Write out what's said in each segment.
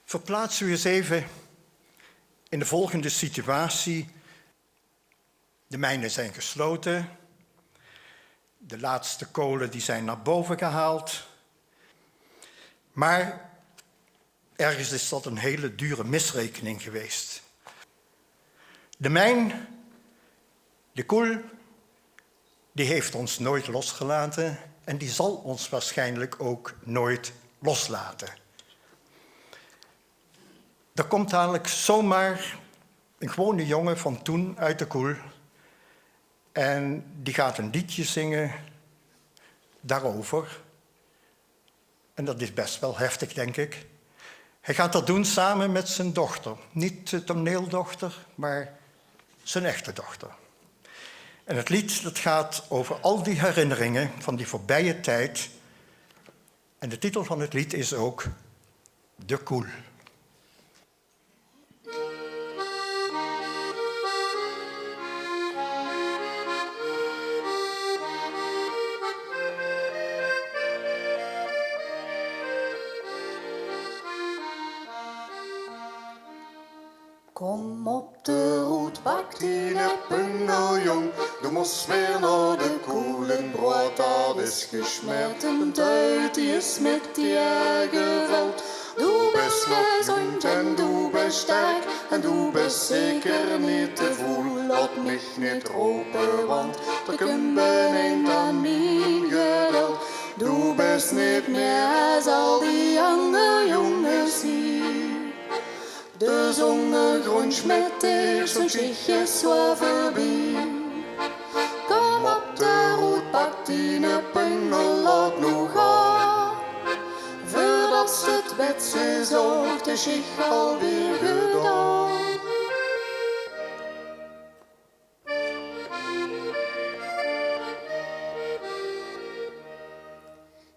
Verplaats u eens even in de volgende situatie. De mijnen zijn gesloten. De laatste kolen die zijn naar boven gehaald. Maar ergens is dat een hele dure misrekening geweest. De mijn, de koel, die heeft ons nooit losgelaten en die zal ons waarschijnlijk ook nooit loslaten. Er komt dadelijk zomaar een gewone jongen van toen uit de koel en die gaat een liedje zingen daarover. En dat is best wel heftig, denk ik. Hij gaat dat doen samen met zijn dochter. Niet de toneeldochter, maar zijn echte dochter. En het lied dat gaat over al die herinneringen van die voorbije tijd. En de titel van het lied is ook De Koel. Kom op de roetbak, Tine Pungeljong. Du moest weer naar de koelen brood, dat is gesmeerd. Een tuit die is met je gevuld. Du bist gezond en du bist sterk. En du bist zeker niet te voel. Laat mich niet roepen, want er komt beneden aan mijn geduld. Du bist niet meer als al die jonge jongens hier. De zonnegrond met zo'n schichtje zo voorbij. Kom op de roetbak, Tine Pungel, laat nu gaan. Voordat het bed is op de schicht alweer gedaan.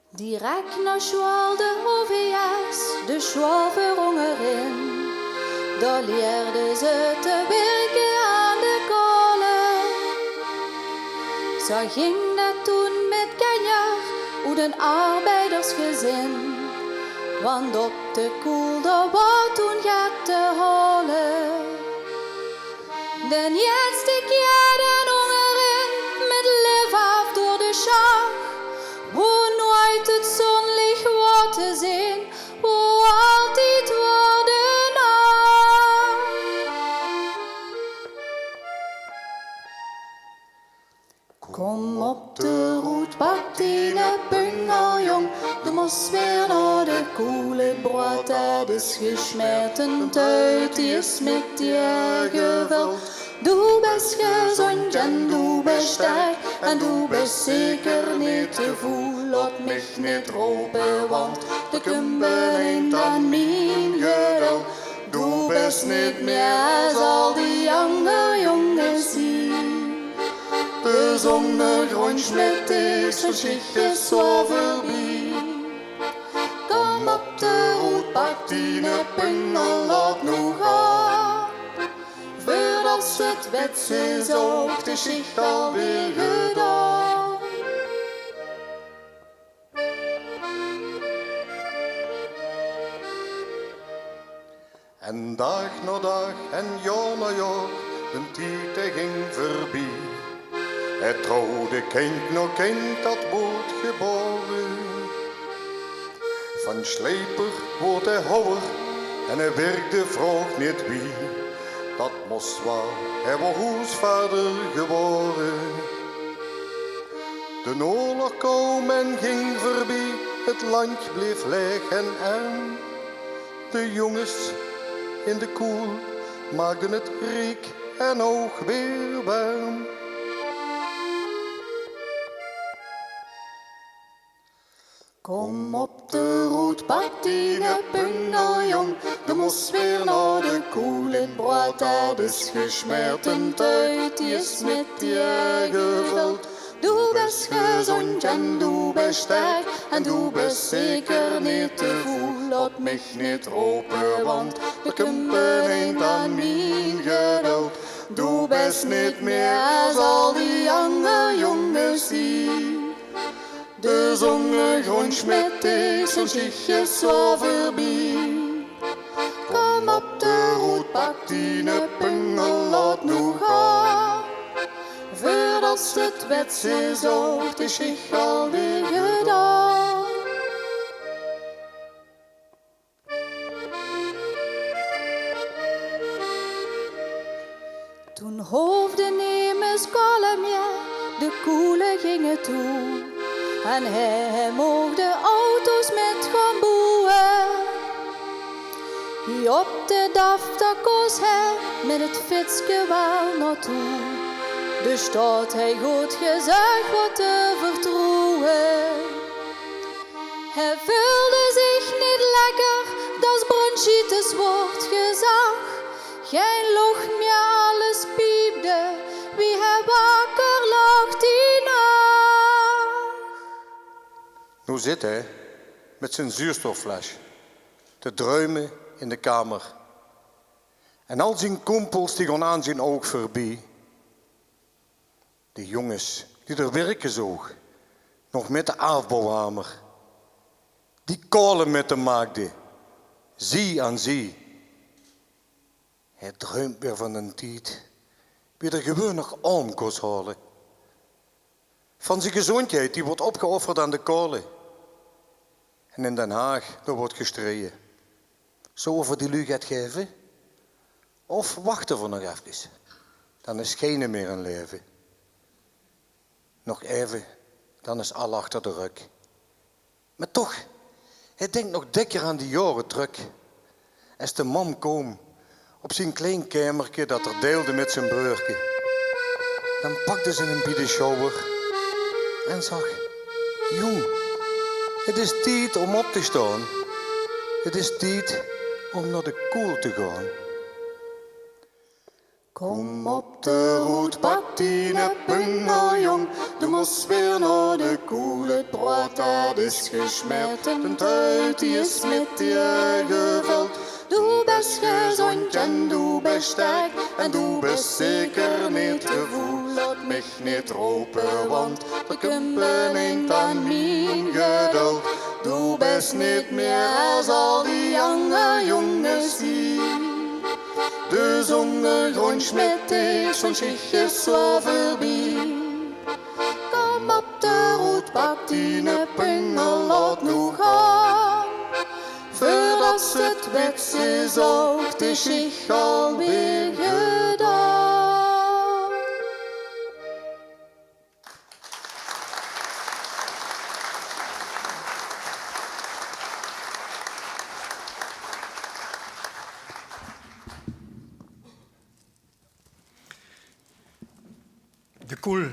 Direct naar Schwal de OVS, de Schwaverongerin. Daar leerde ze te werken aan de kolen. Zo ging dat toen met Kenja, uit een arbeidersgezin. Want op de koel, daar was toen gaat te halen. Den eerste keer den hongerin, met lef af door de schach. Hoe nooit het zonlicht wordt te zien, hoe altijd wordt de Kom op de roetbak, Tine Pungeljong. Du moest weer naar de koele brood, dat is gesmeerd. Een tuit die is met je gevuld. Du bist gezond en du bist sterk. En du bist zeker niet te voel. Laat mich niet roepen, want de komt beneden aan mijn geduld. Du bist niet meer als al die jonge jongens hier. De zonnegrond met zo'n schichtje zo voorbij. Kom op de roetbak, Tine Pungel, laat nu gaan. Voordat het bed is op de schicht alweer gedaan. En dag na dag en jaar na jaar, de tijd ging voorbij. Het trouwde kind nog kind dat wordt geboren. Van sleper wordt hij houwer en hij werkte vroeg niet wie. Dat moest wel, hij was huisvader geworden. De oorlog kwam en ging voorbij, het land bleef leeg en arm. De jongens in de koel maakten het rijk en ook weer warm. Kom op de roetbak, Tine Pungeljong. Du moest weer naar de koele brood, dat is gesmeerd. Een tuit die is met je gevuld. Du bist gezond en du bist sterk. En du bist zeker niet te voel. Laat mich niet roepen, want de komt beneden aan mijn geduld. Du bist niet meer als al die jonge jongens hier. De zonnegrond met zo'n schichtje zo voorbij. pak die pungel, laat nu gaan. Voordat ze het wet is, ook de zich alweer gedaan. Toen hoofde nemens kalm, ja, de koelen gingen toe. En hij mocht de auto's met gaan boeien. Hier op de DAF, daar koos hij met het fietske wel naartoe. Dus staat hij goed gezegd wat te vertrouwen. Hij voelde zich niet lekker, dat bronchitis wordt gezag. Geen lucht meer, alles piepde, wie hij wakker lag die nacht. Nu zit hij met zijn zuurstoffles te druimen in de kamer. En al zijn kumpels die gaan aan zijn oog voorbij. De jongens die er werken zoog, nog met de afbouwhamer. Die kolen met de maagden, zie aan zie. Hij dreumt weer van een tijd, wie er gewoon nog arm kon halen. Van zijn gezondheid, die wordt opgeofferd aan de kolen. En in Den Haag, daar wordt gestreden. Zo over die lui gaat geven? Of wachten we nog even? Dan is geen meer een leven. Nog even, dan is al achter de rug. Maar toch, hij denkt nog dikker aan die jaren terug. Als de man kwam op zijn klein kamertje dat er deelde met zijn broertje. Dan pakte ze hem bij de schouder en zag: jong, het is tijd om op te staan. Het is tijd om naar de koel te gaan. Kom op de roet, pak die pungel, jong. Du moest weer naar de koel. Het brood dat is gesmeerd en de tuit die is met je gevuld. Du best gezond en du best sterk en du best zeker niet te voel. Laat mich niet roepen, want de kumpen neemt aan mijn geduld. Du best niet meer als al die jonge jongens zien. De zonne grondschmidt is zo'n schichtje zo voorbij. Kom op de roet, pak die pungel, laat nu gaan. Voordat ze het wet is, ook de schicht alweer gedaan. De koel.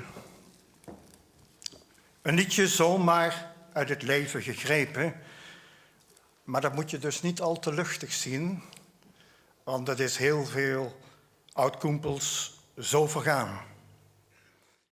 Een liedje zomaar uit het leven gegrepen. Maar dat moet je dus niet al te luchtig zien. Want dat is heel veel oud-koempels zo vergaan.